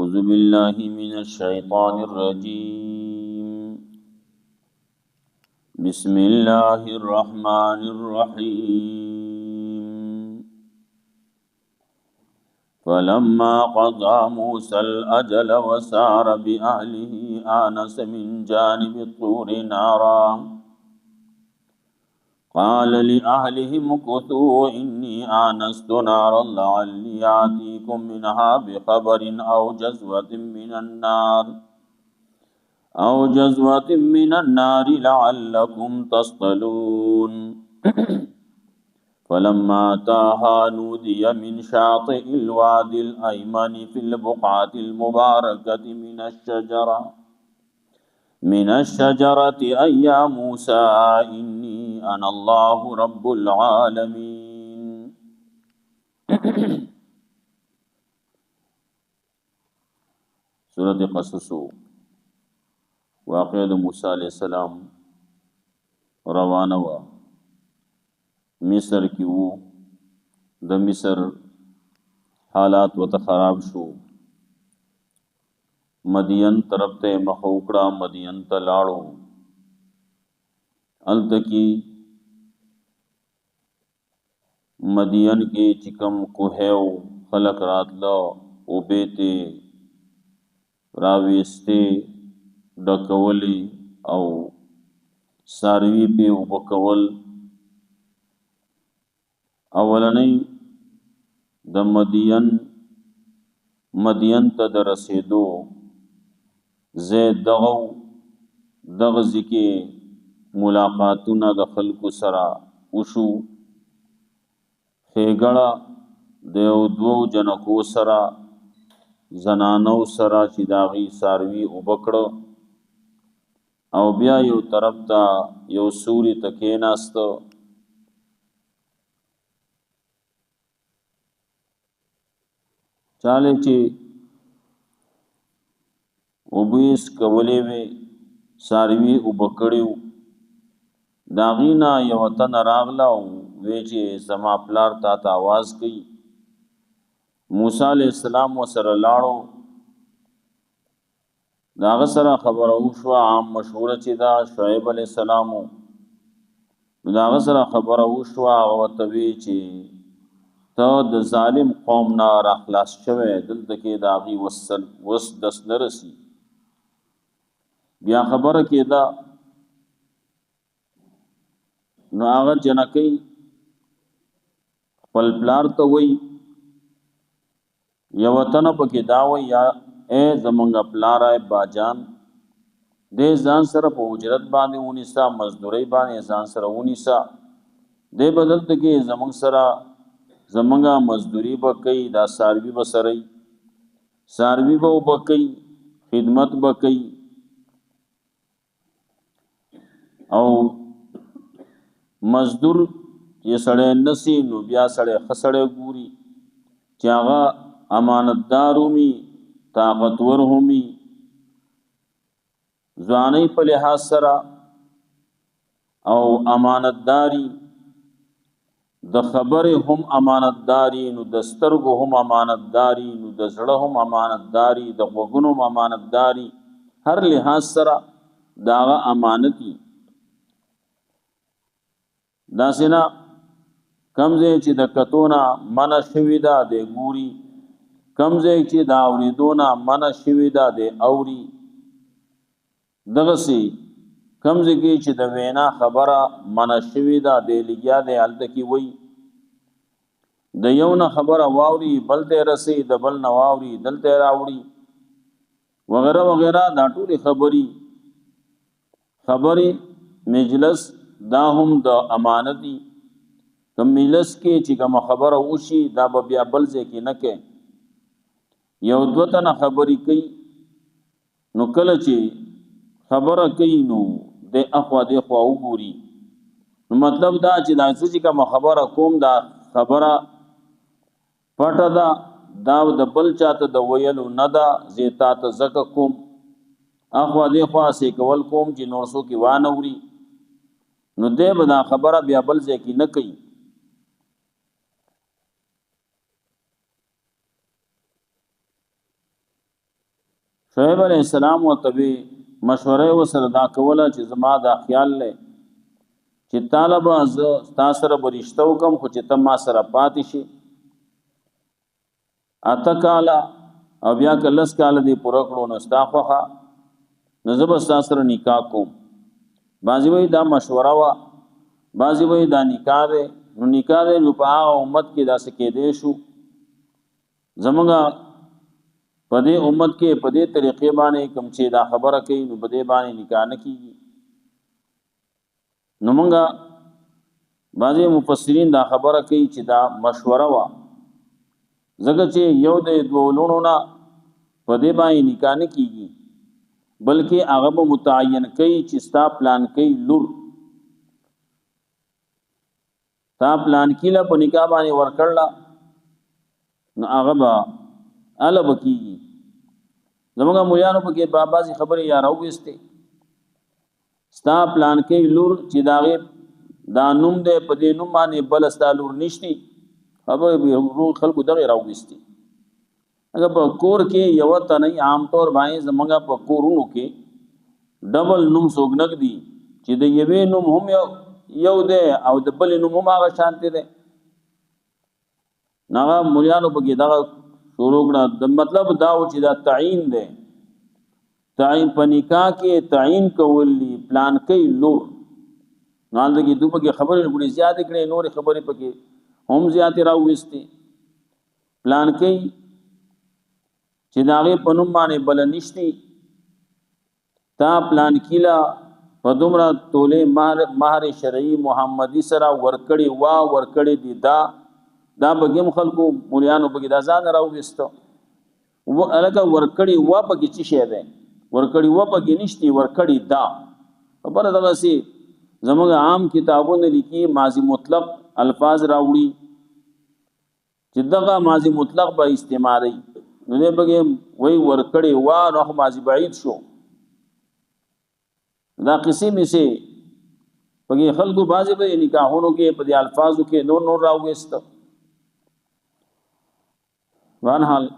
أعوذ بالله من الشيطان الرجيم بسم الله الرحمن الرحيم فلما قضى موسى الأجل وسار بأهله آنس من جانب الطور نارا قال لأهلهم امكثوا إني آنست نارا لعلي آتيكم منها بخبر أو جزوة من النار لعلكم تصطلون فلما أتاها نودي من شاطئ الوادي الأيمن في البقعة المباركة من الشجرة أي يا موسى إني أنا الله رب العالمين سورة قصص واقع موسی علیہ السلام روانه و مصر کی وو د مصر حالات وته خراب شو مدین طرف ته مخوکړه مدین ته لاړو التکی مدین کې چکم کوهو خلق راتلو او بیته راويسته ډکولی او ساروی په وبکول اولنۍ د مدین ته د رسیدو زید دغه ځکه ملاقاتونه د خلکو سره وشو خېګړه د دوو جنکو سره زنانو سره چې داغي ساروی وبکړو او بیا یو طرف ته یو سوري تکې ناست چاله چې وبیس کولې وي ساروی وبکړیو داغینا یو تن راغلا وی چې زما پلار تا आवाज کوي موسی علیہ السلام وسره لاړو داغه سره خبره وشو عام مشهور چې دا شعیب علیہ السلام داغه سره خبره وشو او توی چې ته د ظالم قوم نه راخلاص شوه دلته کې داغي وس دس نرسي بیا خبره کې دا نو هغه جنکی خپل پلار ته وای یو وطن پکې دا وای یا اے زمونږ پلارای باجان دې ځان سره په اجرت باندې ونیسا مزدوري باندې ځان سره ونیسا دې بدل ته کې زمونږ سره زمونږه مزدوري وکي دا ساروی بسري ساروی به وکي خدمت وکي او مزدور یہ سړی نسی نو بیا سړی خسړی ګوري چې هغه امانتدار ومي طاقتور ومي ځواني په لحاظ سره او امانتداري د خبره هم امانتداري نو د سترګو هم امانتداري نو د زړه هم امانتداري د وګونو هم امانتداري هر لحاظ سره داغه امانتي داسنا کمزه چې د کتونا من شوی دا د ګوري کمزه چې دا اوریدونا من شوی دا د اوري دغه سي کمزه کې چې د وینا خبره من شوی دا د لګیا د حالت کې وای د یو نه خبره واوري بلته رسي د بل نه واوري دلته راوړي وغیرہ وغیرہ دا ټول خبري مجلس دا هم د امانتي کم مجلس کې چې کوم خبره وشي دا به بیا بل ځای کې نه کې یو دوته نه خبري کوي نو کله چې خبره کوي نو د اخوا د خوا وګوري نو مطلب دا چې دا چې کوم خبره کوم دا خبره پټه دا د بل چاته د ویلو نه دا زیتا ته زکه کوم اخوا د خوا سي کول کوم چې نور سو کې وانوري نو دې به دا خبره بیا بل ځای کې نه کوي شعیب علیہ السلام و تبی مشوره وسره دا کوله چې زما دا خیال لې چې طالب از تاسو سره برښتو کوم خو چې تم ما سره پاتې شي اتکالا او بیا کلس کال دی پوره کړو نو استغفا نو زب تاسو سره نکاح کوم بعضی وی دا مشوره وا بعضی وی دا نکاح دی نو نکاح دی په هغه امت کې دا سکه دی شو زمونږ په دې امت کې په دې طریقې باندې کوم چې دا خبره کوي نو په دې باندې نکاح نه کیږي نو مونږه بعضی مفسرین دا خبره کوي چې دا مشوره وا زګه چې یو د دوه لونو نه په دې باندې نکاح نه کیږي بلکې هغه به متعین کوي چې ستا پلان کوي لور تا پلان کیله په نکاح باندې ورکړلا نو هغه به اله بکیږي زموږه مولیانو پکې بابازي خبره یا راوېسته ستا پلان کوي لور چې داغه دا نوم دې په دې نوم باندې بل ستا لور نشتی خبره به خلکو دغه راوېسته اگر په کور کې یو ته نه عام طور باندې زموږه په کورونو کې ډبل نوم سوګنک دي چې د یوې نوم هم یو ده او د بل نوم هم هغه شانته ده ناغه مولیانو پکې دغه شروع کړه د مطلب دا و چې دا تعین ده تعین په نکاح کې تعین کولی پلان کوي لور نال دغه دوه کې خبرې ډېرې زیات کړي نور خبرې پکې هم زیات راوېستي پلان کوي چې داغه پنوم باندې بل نشتی تا پلان کیلا په دومره توله مہر شرعي محمدي سره ورکړي وا ورکړي دي دا بګم خلکو مولیانو بګی دا ځان راوېستو و الګه ورکړي وا پکې چی شه ده ورکړي وا پکې نشتی ورکړي دا خبره دغه سي زموږ عام کتابونه لیکي ماضی مطلق الفاظ راوړي چې دغه ماضی مطلق به استعمالي نو دې بګي وای ورکړي وا نو ماضی بعید شو دا قسم سي پکې خلکو بازي به نکاحونو کې په دې الفاظو کې نور راوېستو وانحال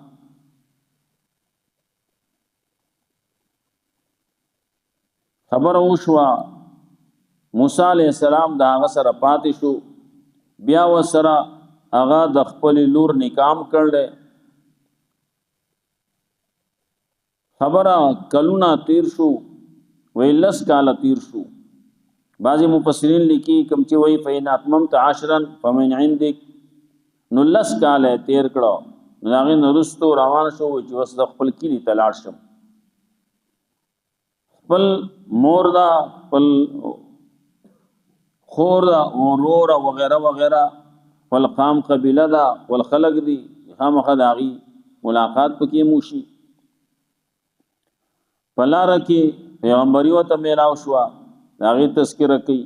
خبر وشوا موسی علیہ السلام دا هغه سره پاتې شو بیا وسره هغه د خپل لور نکام کړل خبره کلونه تیر شو ویلس کال تیر شو بعضی مفسرین لیکي کوم چې وای فین اتممت 10 فمن عندك نو لس کال تیر کړو ناغه نرستو روان شو چې وس د خپل کلی تلاړ شم خپل مور دا خپل خور دا ورور وغیرہ وغیرہ خپل قام قبیله دا ول خلق دي خامخا داغي ملاقات پکې موشي پلار کې پیغمبري وته میراو شو داغي تذکرہ کوي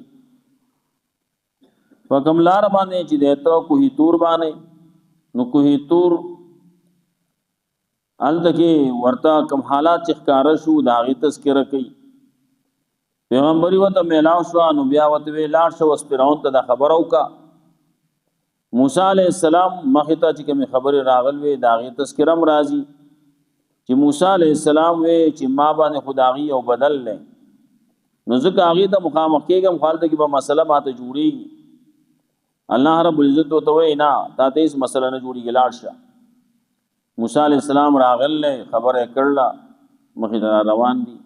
فکم لار باندې چې دته کوهی تور باندې نو کوهی تور الدکه ورتا کم حالات ښکار شو داغي تذکرہ کوي پیغمبري وته میلاو شو نو بیا وته لاړ شو سپراون ته خبرو کا موسی علیہ السلام مخته چې کوم خبره راغل وی داغي تذکرہ راضي چې موسی علیہ السلام وی چې ما باندې خدایي او بدل لې نو ځکه هغه ته مخامخ کېږم خالد کې به مسله ماته جوړي الله رب العزت ته وی نه تا ته اس مسله نه جوړي لاړ شه موسی علیہ السلام راغل خبره کړلا مخه روان دي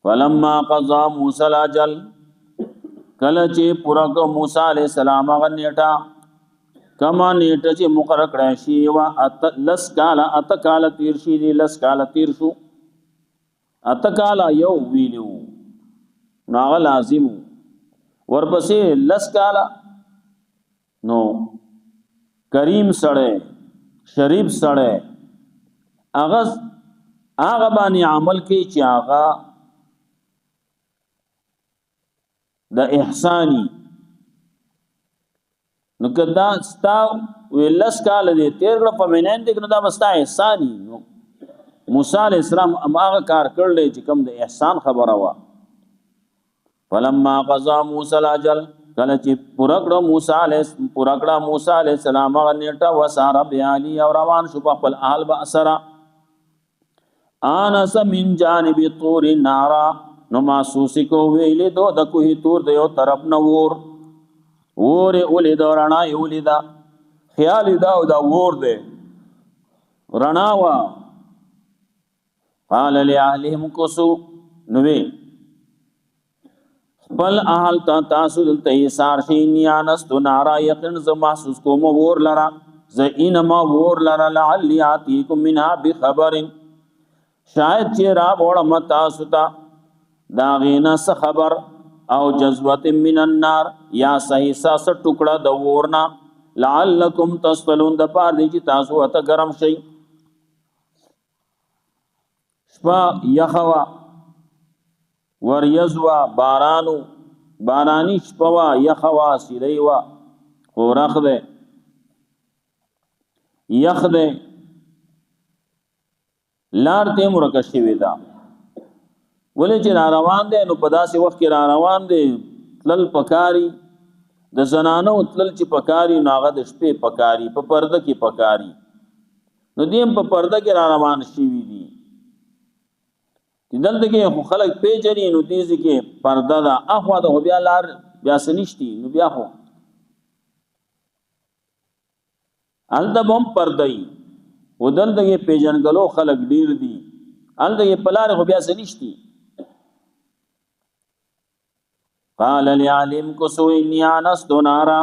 فلما قضى موسی الاجل کله چې پورا کو موسی علیہ السلام هغه نیټه کما نیټه چې مقرر کړی شي وا لس کال تیر شي دي لس کال تیر شو اتکالا یو ویلو ناغه لازم ورپسې لس کال نو کریم سړی شریف سړی هغه باندې عمل کوي چې هغه د احسانی نو کدا ستا ولس کال دې تیر کړ په منین دې نو دا مستا احسانی نو موسی علیہ السلام هغه کار کړل چې کوم د احسان خبره وا فلما قضا موسی الاجل کله چې پورا کړ موسی علیہ السلام هغه نیټه وساره بیالی او روان شو په خپل اهل با اثر آنس من جانب طور نارا نو محسوسی کو ویلی دو د کوه تور د یو طرف نه ور ولید رڼا ولید خیال دا او دا ور دی رڼا وا قال لاهلهم كسو نوې بل اهل تاسو دلته سار شي نیانس تو نارا یقین ز محسوس کوم ور لرا ز انما ور لرا لعلی اتیکم منها بخبر شاید چې را وړم تاسو ته دا غینا څه خبر او جذوت من النار یا صحیح ساس ټوکړه د ورنا لعلکم تصلون د پاره دي چې تاسو ته ګرم شي شپه یخوا وریزوا بارانی شپوا یخوا سیریوا خورخ ده یخ ده لار ته مرکشي ودا ولې چې را روان دي نو په داسې وخت کې را روان دي تلل پکاري د زنانو تلل چې پکاري ناغه د شپې پکاري په پرده کې پکاري نو دیم په پرده کې را روان شي وي دي دلته کې خلک پیجنې نو دې کې پرده دا اخوا د بیا لار بیا سنشتي نو بیا خو الته هم پردای ودلته کې پیجنګلو خلک ډیر دي الته کې پلار خو بیا سنشتي قال لعلم كسو اني انست نارا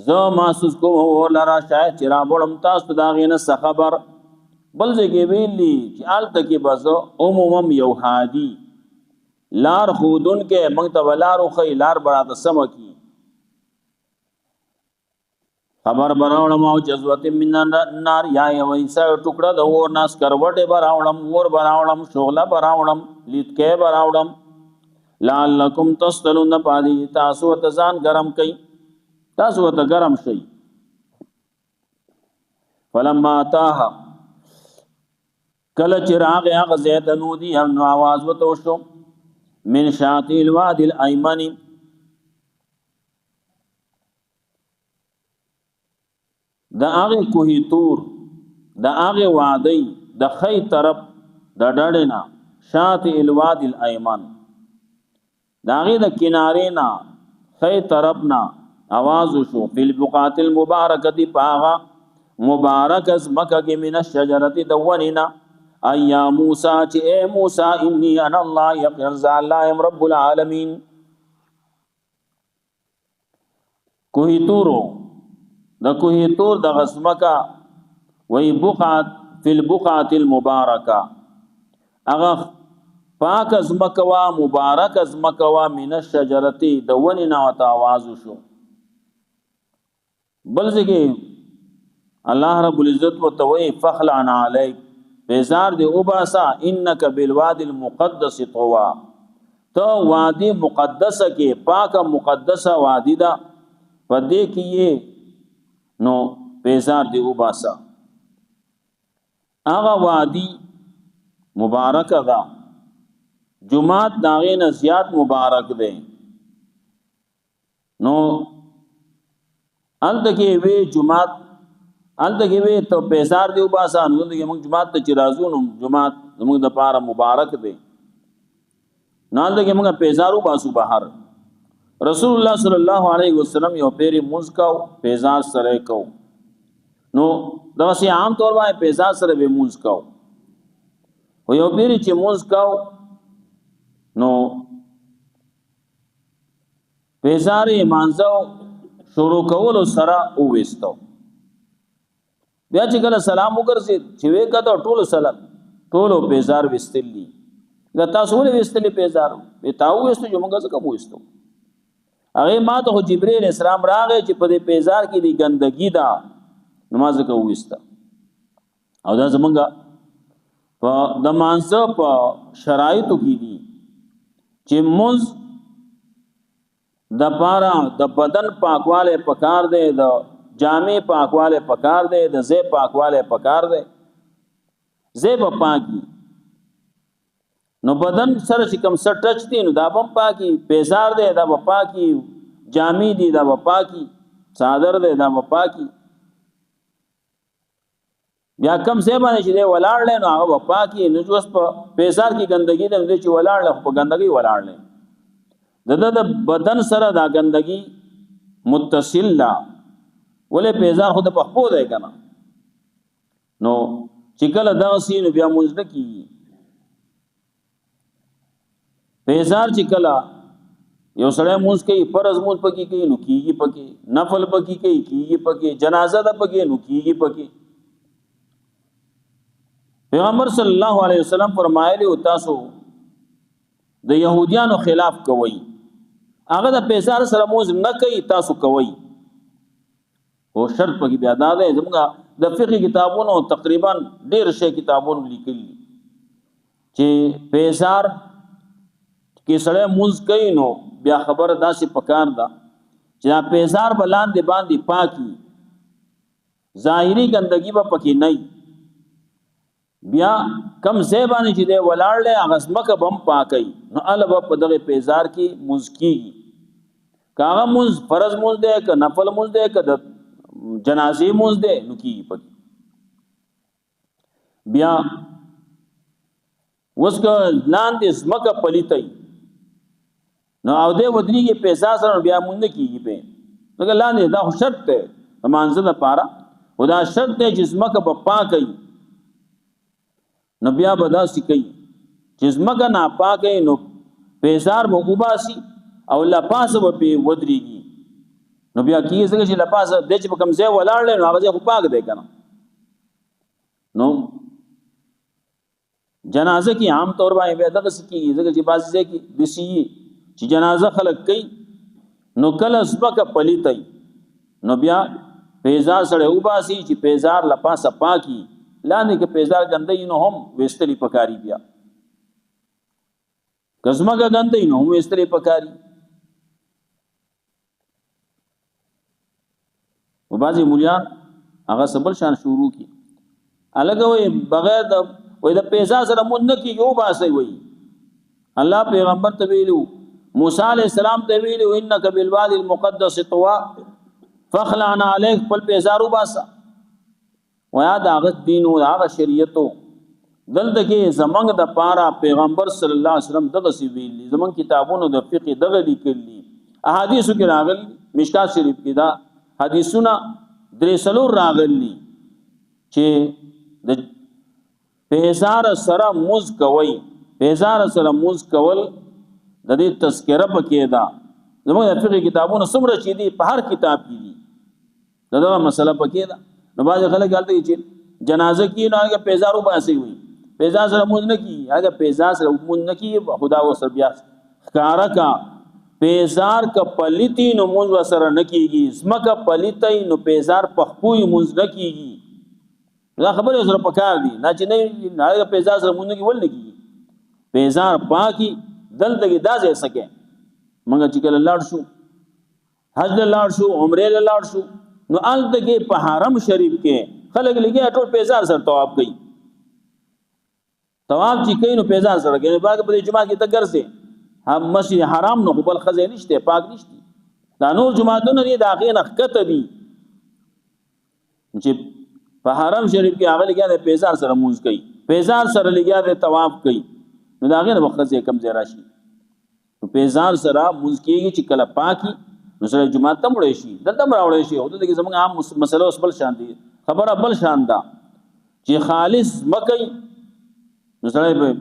زو محسوس کو اور لرا شاید چرا بولم تاسو دا غینه خبر بل ځکه ویلی چې الته کې بس عمومم یو هادي لار خودن کې موږ ته ولارو خې لار برات سم کی خبر براولم او جزوت من النار یا ویسا ټوکړه د اور ناس کروټه براولم اور براولم شغله براولم لیت کې براولم لعلکم تصلون پادی تاسو ته ځان ګرم کئ تاسو ته ګرم شئ فلما تاه کله چراغ هغه زید نودي هم आवाज وته شو من شاطئ الوادي الايمن دا هغه کوهی تور دا هغه وادي د خی طرف د ډډینا شاطئ الوادي الايمن دا هغه د کنارې نا خی طرف نا आवाज شو فل بقات المبارکه پاغه مبارک از مکه کې من الشجره دونینا ایا موسی چې اے موسی انی انا الله یقین ذا الله رب العالمین کوهی تورو د کوهی تور د غسمکا وی بقعت فی البقعت المبارکه اغه پاک از مکوا مبارک از مکوا من الشجرتی د ونی نا ته आवाज شو بل ځکه الله رب العزت وتوی فخلعن علیک بیزار دی اوباسا انک بالوادی المقدس طوا تو وادی مقدس کې پاک مقدس وادی دا پدې کې یہ نو بیزار دی اوباسا هغه وادی مبارک دا جمعات داغه نه زیات مبارک دی نو انت کې وی جمعات انته کې وی ته پیسار دی وباسا نو دغه موږ جماعت ته چرازونو جماعت موږ د پاره مبارک دی نه دغه موږ پیسارو باسو بهر رسول الله صلی الله علیه وسلم یو پیری مزکاو پیسار سره کو نو دا سي عام طور باندې پیسار سره به مزکاو و یو پیری چې مزکاو نو پیسارې مانځو شروع کول سره او وستو بیا چې کله سلام وګرځي چې وې کته ټولو سلام ټولو پیزار وستلی غتا سول وستلی پیزار به تاو وستو چې موږ څه کوو وستو هغه ما ته جبرئیل السلام راغی چې په دې پیزار کې دی ګندګی دا نماز کوو وستا او دا زمونږه په د مانځ په شرایطو کې دي چې مز د پارا د بدن پاکواله پکار دی د جامع پاکواله پکار دے د زی پاکواله پکار دے زی په پاکی نو بدن سره چې کوم سر ټچ دي نو دا په پاکی پیزار دے دا په پاکی جامع دي دا په پاکی صادر دے دا په پاکی بیا کم ځای باندې چې دی ولاړ دی نو هغه به پاکي نو اوس په پیزار کې ګندګي ده نو دی چې ولاړ دی په ګندګۍ ولاړ دی د بدن سره دا ګندګي متصل لا ولې پیزار خو د پخپو دی که نه نو چې کله دغه سي نو بیا مونځ نه کېږي پیزار چې کله یو سړی مونځ کوي فرض مونځ پکې کوي نو کېږي پکې نفل پکې کوي کېږي پکې جنازه ده پکې نو کېږي پکې پیغمبر صلی الله علیه وسلم فرمایلی او تاسو د يهوديانو خلاف کوي هغه د پیزار سره مونځ نه کوي تاسو کوي او شرط پکې بیا دا ده زموږ د فقه کتابونو تقریبا ډېر شي کتابونو لیکلي چې پیزار کې سړی مونځ کوي نو بیا خبره داسې پکار ده چې دا پیزار بلاندې باندې پاکي ظاهري ګندګي به پکې نه بیا کم ځای باندې چې دی ولاړ دی هغه ځمکه به هم پاکوي نو هله به په دغه پیزار کې مونځ کېږي که هغه مونځ فرض مونځ دی که نفل مونځ دی که د جنازې مونځ دی نو کېږي پکې بیا اوس که لاندې ځمکه پلیته نو او دی ودرېږي پیزار سره بیا مونځ نه کېږي پې لکه لاندې دا خو شرط دی د مانځه لپاره خو دا شرط دی چې ځمکه به پاکوي نو بیا به داسې کوي چې ځمکه ناپاکه نو پیزار به وباسي او لپاسه به پې ودرېږي نو بیا کېږي ځکه چې لپاسه دی چې په کوم ځای ولاړ دی نو هغه ځای خو پاک دی که نه نو جنازه کې عام طور باندې بیا دغسې کېږي ځکه چې بعضې ځای کې داسې چې جنازه خلک کوي نو کله ځمکه پلیته نو بیا پیزار سړی وباسي چې پیزار لپاسه پاکي لاندې که پیزار ګندی نو هم ویستلی پکاري بیا که ځمکه ګندی نو هم ویستلی پکاري و بعضې مولیان هغه سبل شان شروع کی الګ وای بغیر د وای د پیزار سره مونږ نه کیږي وباسي وای الله پیغمبر ته ویلو موسی علیہ السلام ته ویلو انک بالوادی المقدس طوا فخلعنا علیک پل پیزار وباسا ویا داغه دین او داغه شریعتو دلته کې زمنګ د پارا پیغمبر صلی الله علیه وسلم دغه سی ویلي زمنګ کتابونو د فقه دغه لیکلي احادیثو کې راغلي مشکات شریف کې دا حدیثونه درې څلور راغلي چې د پیزار سره موز کوي پیزار سره موز کول د دې تذکرہ پکې دا زموږ د فقه کتابونو څومره چې دي په هر کتاب کې دي دغه مسله پکې دا نو باز خلک غلطي چې جنازه کې نه هغه پیزار وباسي وي پیزار سره موز نه کی هغه پیزار سره موز نه کی خدا و سر بیا ښکارا کا پیزار کا پلیتی نو موز سره نه کیږي زمکه پلیتای نو پیزار پخپوي موز نه کیږي دا خبره سره پکار دي نه چې نه هغه پیزار سره موز نه کی ول نه کیږي پیزار پاکي دلته کې دازې سکے منګه چې کله لاړ شو حج لاړ شو عمره لاړ شو نو الته کې په حرم شریف کې خلک لګي ټول پیزار سره طواف کوي طواف چې کوي نو پیزار سره کوي باقي په جمعه کې ته ګرځي هم مسجد حرام نو بل خزه نشته پاک نشته دا نور جمعهونه دي دا غي نخکته دي چې په حرم شریف کې هغه لګي پیزار سره مونږ کوي پیزار سره لګي طواف کوي نو دا غي نه خزه کم ځای راشي نو پیزار سره مونږ کېږي چې کله پاکي نو سره جمعه ته مړ شي دلته راوړی شي او دغه زمونږ عام مسله اوس بل شان دي خبره بل شان ده چې خالص مکي نو سره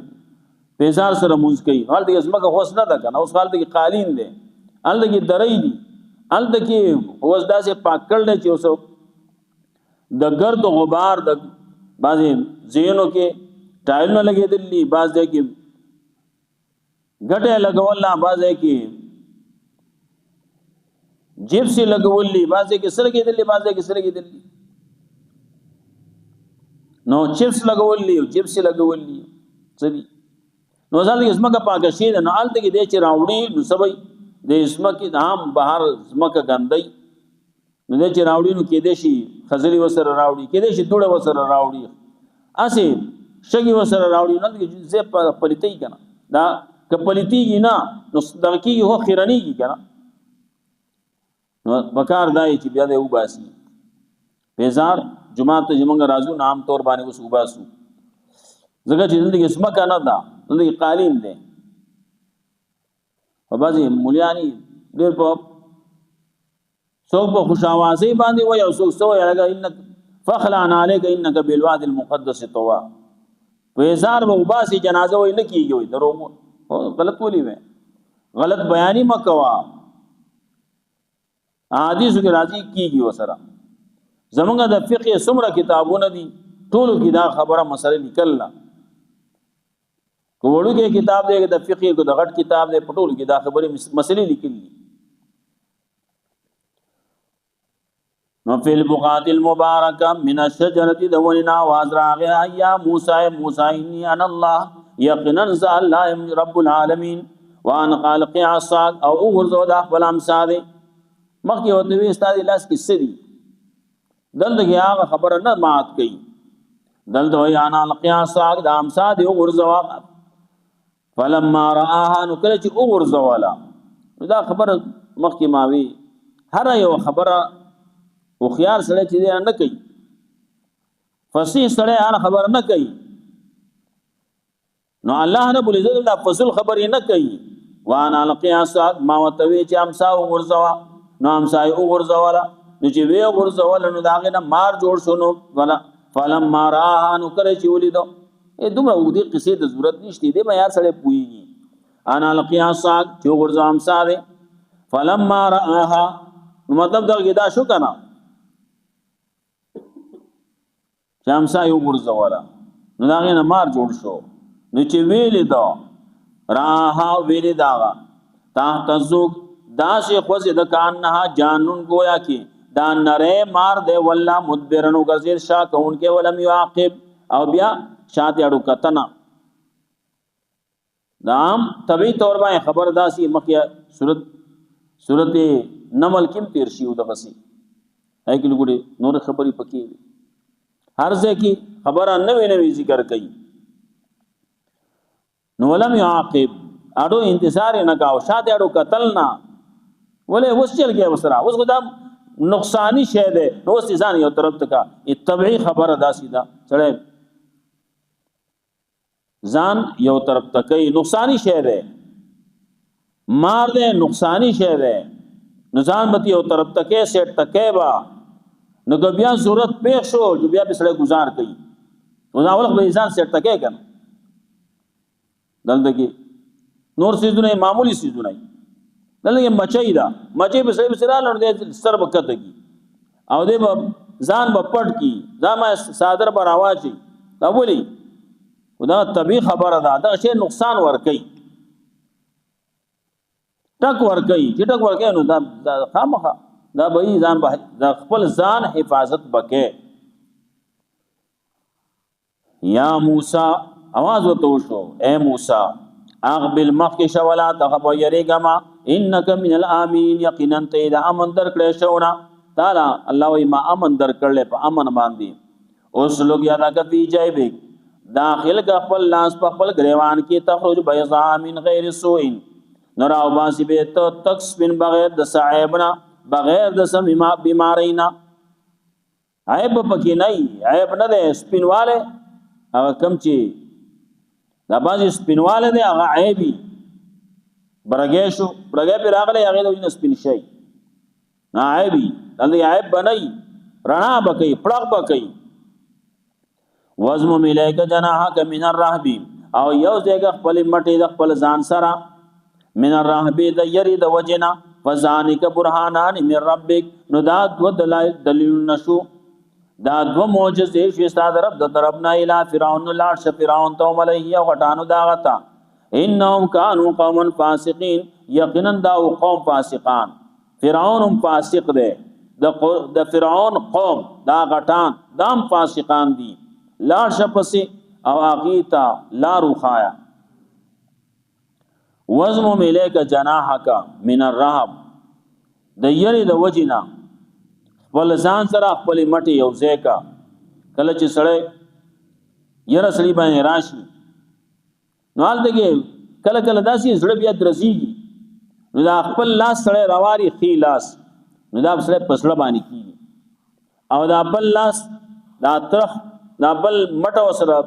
پیزار سره مونږ کوي حالت کې زمکه خوښ نه ده کنه اوس حالت کې قالین دي حالت کې درې دي حالت کې اوس داسې پاکړل چې اوس د ګرد او غبار د بعضې ځینو کې ټایلونه لګېدلي بعض ځای کې ګټه لګول بعض ځای کې جیپسي لګولي بعض ځای کې سره کېدلي بعض ځای کې سره کېدلي نو چپس لګولي او جیپسي لګولي سړي نو ځل کې اسمه کا پاکه شي نو آلته کې دې چې راوړي نو سبي د اسمه کې عام بهر اسمه ګندای نو دې چې راوړي نو کې دې شي خزري وسره راوړي کې دې شي دوړه وسره راوړي اسه شګي وسره راوړي نو کې زه پلیتي کنه دا کپلیتي نه نو دغه کې هو خیرني کی کنه نو بکار دای چې بیا دې وباسي پیزار جمعه ته زمونږ راځو عام طور باندې اوس وباسو ځکه چې دلته اسمه کنه دا دلته قالین دی په بعضې مولیانې ډېر په څوک په خوشاوازۍ باندې وایي او څوک څه وایي هغه انک فخلع علیک انک بالواد المقدس طوا په اظهار به وباسي جنازه وایي نه کېږي وایي دروغ غلط ولي وی غلط بیانی مکوا حدیثو کې راځي کېږي وسره زمونږ د فقه څومره کتابونه دي ټولو کې دا خبره مسله لیکل نه کوړو کې کتاب دی د فقه کو د غټ کتاب دی پټول کې دا خبره مسلې لیکلي نو فی البقعة المبارکه من الشجره دوننا وازراغ یا موسی انی انا الله یقینا ذا الله رب العالمین وان قال قعصاك او غرزو د خپل امصاد مخکې وته وی استاد لاس کې سدي دلته هغه خبره نه مات کړي دلته وی انا القعصاك د امصاد او غرزو فلما راها نو کله چې غرزو والا دا خبره مخکې ماوي هر یو خبره او خيار سره چې نه کوي فصیح سره هر خبر نه کوي نو الله رب العزت دا فصل خبر نه کوي وانا القياس ما وتوي چې امسا او غرزوا نو امسا او غرزوا نو چې وی غرزوا نو داغه نه مار جوړ شونو ولا فلما راها نو کړي چې ولیدو دومره ودي قصې د ضرورت نشته دی ما یار سره پويږي انا القياس چې غرزوا امسا ده فلما راها نو مطلب دا دا شو کنه شامسا یو ګرځولا نو داغه نه مار جوړ شو نو چې ویلې دا راها ویلې دا تا تزوق داسې خوځه د کان نه جانون گویا کی دا نره مار دی والله مدبرنو ګرځي شا کون کې ولم يعاقب او بیا شاته اړو کتنا دام طبي تور باندې خبر داسي مخیا صورت نمل کیم تیر شي ودغسي هاي کې لګړي نور خبري پکې هر ځکه خبره نوې ذکر کوي نو ولم يعاقب اډو انتظار نه کاو شاته اډو قتل نه ولې وسچل کې وسرا اوس خدام نقصانی شه ده نو ځان یو طرف تکا اتبعی خبره داسي دا چړې ځان یو طرف تکي نقصانی شه ده مار ده نقصانی شه ده نو ځان به یو طرف تکي سیټ تکي با نو بیا ضرورت پیښ شو جو بیا په سره گزار کړي نو دا اول به انسان سیټ تکي کنه دلته کې نور سيزونه معمولی سيزونه دلته کې مچای دا مچای به سره لړ دې سر بکته کی او دې ځان په پټ کی ځما صادر پر आवाज دا بولی خدا طبي خبره ده شی نقصان ور کوي ټک ور کوي چې ټک ور کوي نو دا خامخه دا به ځان به خپل ځان حفاظت بکې یا موسی आवाज وته شو اے موسی اقبل مخکش ولا تخف يرغما انك من الامين يقينا تيد امن در کړه شونا تعالی الله وي ما امن در کړل په امن باندې اوس لوګ یادا کفي جایبک داخل کا خپل لاس په خپل غریوان کې تخرج بيضاء من غیر سوء نراو باسی به تو تکس بن بغیر د صاحبنا بغیر د سم بیمارینا عیب پکې نه عیب نه ده سپینواله هغه کم چې دا بازي سپینواله ده هغه عیبي برګې شو برګې پر راغله هغه د سپین شي نه عیبي دلته عیب بنئ رڼا بکې پړق بکې وزم ملائکه جناحک من الرهب او یو ځای خپل مټي د خپل ځان سره من الرهب د یری د وجنا فذانک برهانان من ربک نو دا دو دلیل نشو دا دو معجزې چې ستاسو رب د طرفنا اله فرعون لا فرعون تو ملایه غټانو دا غتا انهم كانوا قوما فاسقين یقینا دا قوم فاسقان فرعون فاسق دی د فرعون قوم دا غټان دام فاسقان دي لا شپسي او اغیتا لا روخایا وزم ملیک جناحک من الرهب د یری د وجینا ول ځان سره خپل مټي یو ځای کا کله چې سړی یره سړی باندې راشي نو حال دغه کله کله داسي زړه بیا درزيږي نو دا خپل لاس سړی راواري خي لاس نو دا سړی پسړه باندې کیږي او دا بل لاس دا ترخ دا بل مټ وسره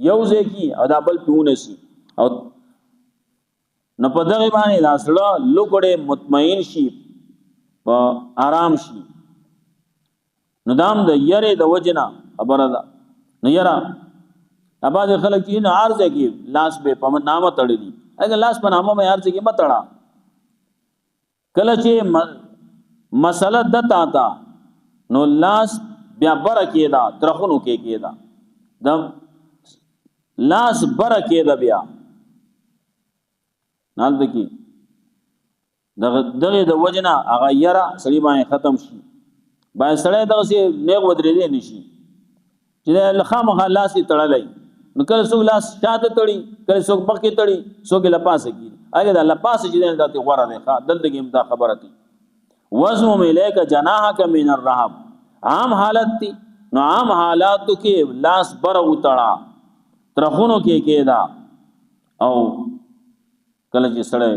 یوځای کی او دا بل پیونه شي او نو په دغه باندې دا سره لوګړې مطمئن شي په آرام شي نو دام د یری د وجنا خبره ده نو یرا اباظ خلک چې نه ارزه کی لاس به په نامه تړلی اگر لاس په نامه مې ارزه کی متړه کله چې مسله دتا تا نو لاس بیا بر کېدا ترخونو کې کېدا د لاس بر کېدا بیا نال دکی دغه د وجنا هغه یرا سړی باندې ختم شي باندې سړی دغه سي نیغ ودرې دی نشي چې لخامه لاس تړلای نو کله څوک لاس شاته تړي کله څوک مخکې تړي څوک لپاسه کی هغه د لپاسه چې نه دته غوړه نه ښه دلته کې دا خبره دي وزم ملیک جناحک من الرهب عام حالت دي نو عام حالاتو کې لاس بر وتړه ترخونو کې کېدا او کله چې سړی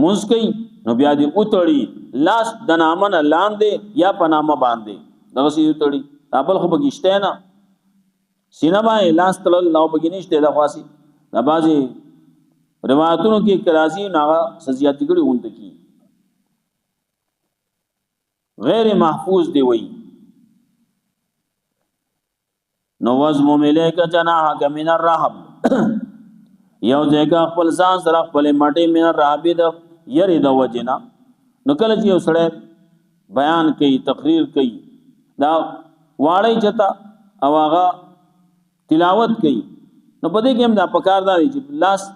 موږ کوي نو بیا دې وتړي لاس د نامن لاندې یا پنامه باندې دغه سي وتړي خپل خو بګشته نه سینه باندې لاس تل نو بګینشته د خاصي د بازي روایتونو کې کرازي ناغه سزياتي کړي وند کی غیر محفوظ دی وی نو وزم ملیک جناحک من الرهب یو ځای خپل ځان سره خپل مټي من الرهب د یری د وجنا نو کله چې یو سړی بیان کوي تقریر کوي دا واړی چتا او هغه تلاوت کوي نو پدې کې هم دا پکار دی چې لاس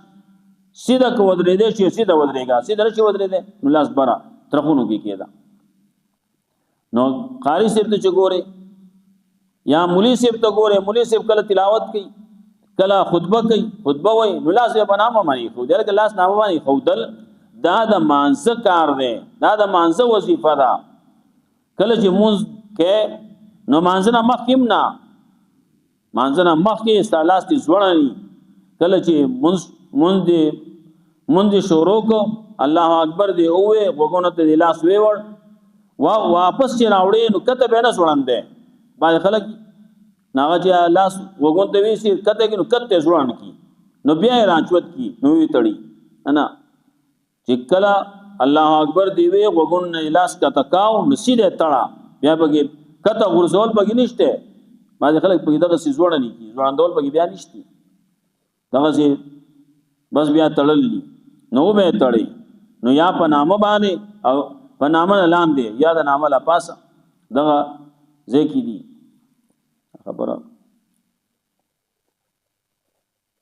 سیده کو ودرې دې شي سیده ودرېګا سیده شي ودرې دې نو لاس برا ترخونو کې کېدا نو قاری صاحب ته چګوره یا مولوی صاحب ته ګوره مولوی صاحب کله تلاوت کوي کله خطبه کوي خطبه وای نو لاس یې بنامه مانی خو دل کې لاس نامه مانی خودل دا د مانزه کار دی دا د مانزه وظیفه ده کله چې مونږ کې نو مانزه نه مخکیم نه مانزه نه مخکې استالاس دي زوړنی کله چې مونږ شروع کو الله اکبر دی اوه وګونه ته لاس ویور واپس چې راوړې نو کته به نه سوړاندې باندې خلک ناغه چې لاس وګون ته وی سي کته کې نو کته زوړان کی نو بیا راچوت کی نو وی تړي انا چې کله الله اکبر دی وی وګون لاس کته کاو نسیده تړه بیا بګي کته ورزول بګي نشته باندې خلک په دغه سي زوړنی کی زوړاندول بګي بیا نشته دغه سي بس بیا تړللی نو به تړي نو یا په نامه باندې او په نامه لاندې یا د نامه لا پاسه دغه ځکې دي خبره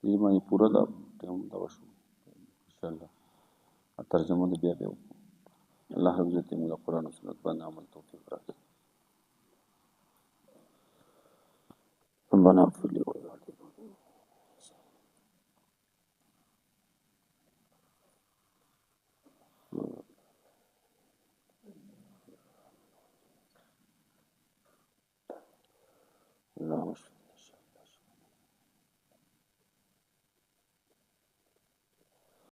دې باندې پورا دا ټیم دا وشو ان شاء الله ترجمه دې بیا به الله حفظ دې موږ قرآن او سنت باندې عمل توفیق راکړي ربنا اغفر لي ولوالدي اللهم